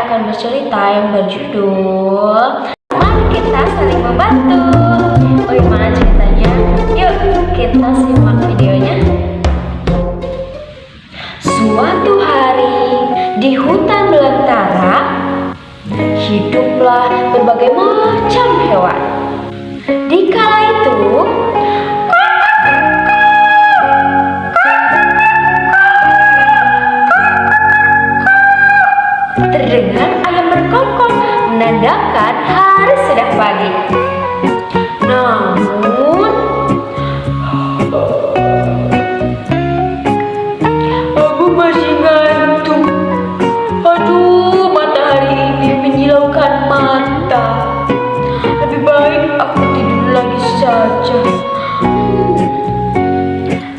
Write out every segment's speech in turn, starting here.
akan bercerita yang berjudul Mari Kita Saling Membantu. Bagaimana ceritanya? Yuk kita simak videonya. Suatu hari di hutan belantara hiduplah berbagai macam hewan. Di kala itu terdengar ayam berkokok menandakan hari sudah pagi. Namun aku masih ngantuk. Aduh, matahari ini menyilaukan mata. Lebih baik aku tidur lagi saja.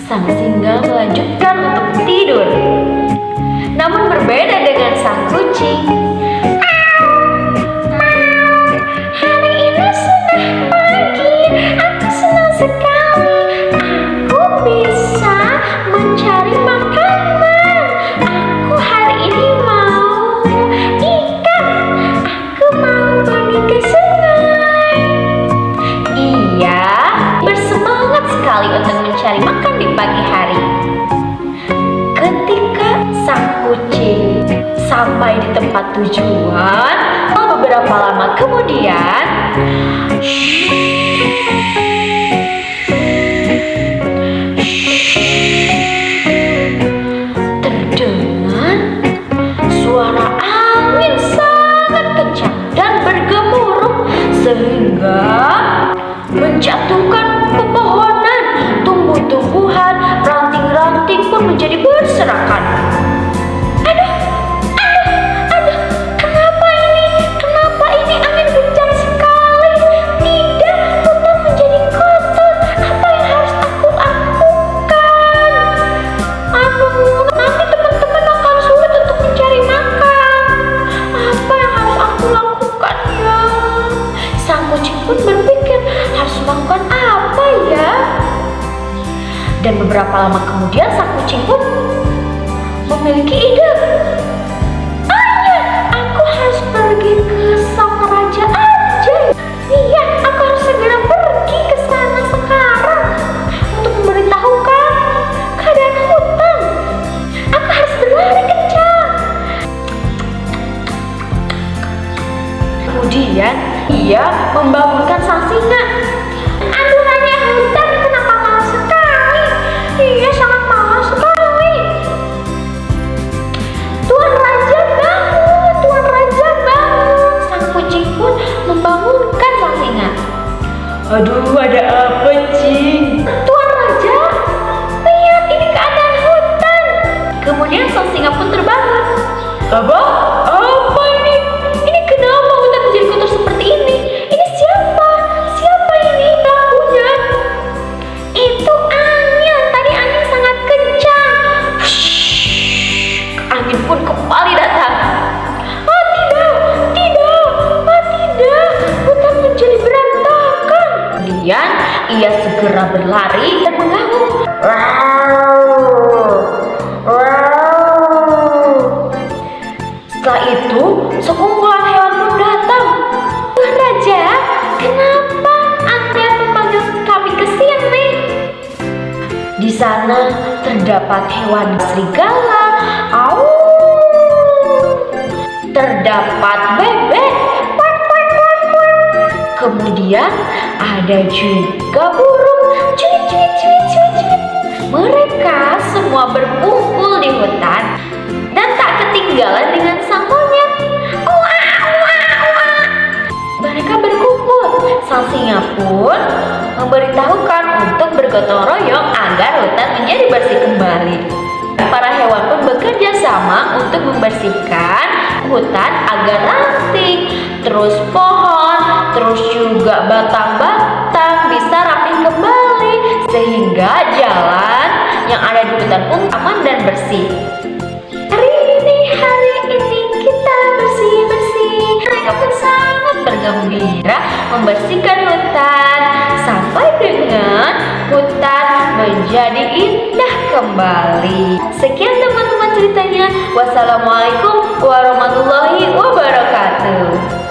Sang singa melanjutkan untuk tidur. Namun berbeda dengan sang kucing. Hari ini sudah pagi. Aku senang sekali. Aku bisa mencari makanan. Aku hari ini mau ikan. Aku mau pergi ke sungai. Ia bersemangat sekali untuk mencari makan di pagi hari. Ketika sang kucing sampai di tempat tujuan, beberapa lama kemudian, terdengar suara angin sangat kencang dan bergemuruh sehingga menjatuhkan pepohonan, tumbuh-tumbuhan, ranting-ranting pun menjadi berserakan. Kenapa ini angin kencang sekali? Tidak, hutan menjadi kotor. Apa yang harus aku lakukan? Aduh, nanti teman-teman akan sulit untuk mencari makan. Apa yang harus aku lakukan ya? Sang kucing pun berpikir, harus melakukan apa ya? Dan beberapa lama kemudian sang kucing pun memiliki ide. Aku harus pergi ke sang raja aja. Iya, aku harus segera pergi ke sana sekarang untuk memberitahukan keadaan hutan. Aku harus berlari kencang. Kemudian ia membangunkan sang singa. Aduh, raja hutan, kenapa malas sekali? Iya, sangat malas sekali. Tuan Raja bangun, Tuan Raja bangun. Sang kucing pun membangunkan sang singa. Aduh, ada apa, Cing? Tuan Raja, lihat ini keadaan hutan. Kemudian sang singa pun terbangun. Apa? Apa ini? Ini kenapa hutan menjadi kotor seperti ini? Ini siapa? Siapa ini pelakunya? Itu angin. Tadi angin sangat kencang. Angin pun kembali datang. Oh tidak, hutan menjadi berantakan. Kemudian ia segera berlari dan mengamuk. Setelah itu sekumpulan hewan pun datang. Tuan Raja, kenapa Anda memanggil kami ke sini? Di sana terdapat hewan serigala, terdapat bebek, kemudian ada juga burung, Mereka semua berkumpul di hutan dan tak ketinggalan dengan sang monyet. Mereka berkumpul. Sang singa pun memberitahukan untuk bergotong royong agar hutan menjadi bersih kembali. Para hewan pun bekerja sama untuk membersihkan hutan agar ranting, terus pohon, terus juga batang-batang bisa rapi kembali sehingga jalan yang ada di hutan pun aman dan bersih. Hari ini kita bersih-bersih. Mereka pun sangat bergembira membersihkan hutan sampai dengan hutan menjadi indah kembali. Sekian teman-teman cerita ceritanya. Wassalamualaikum warahmatullahi wabarakatuh.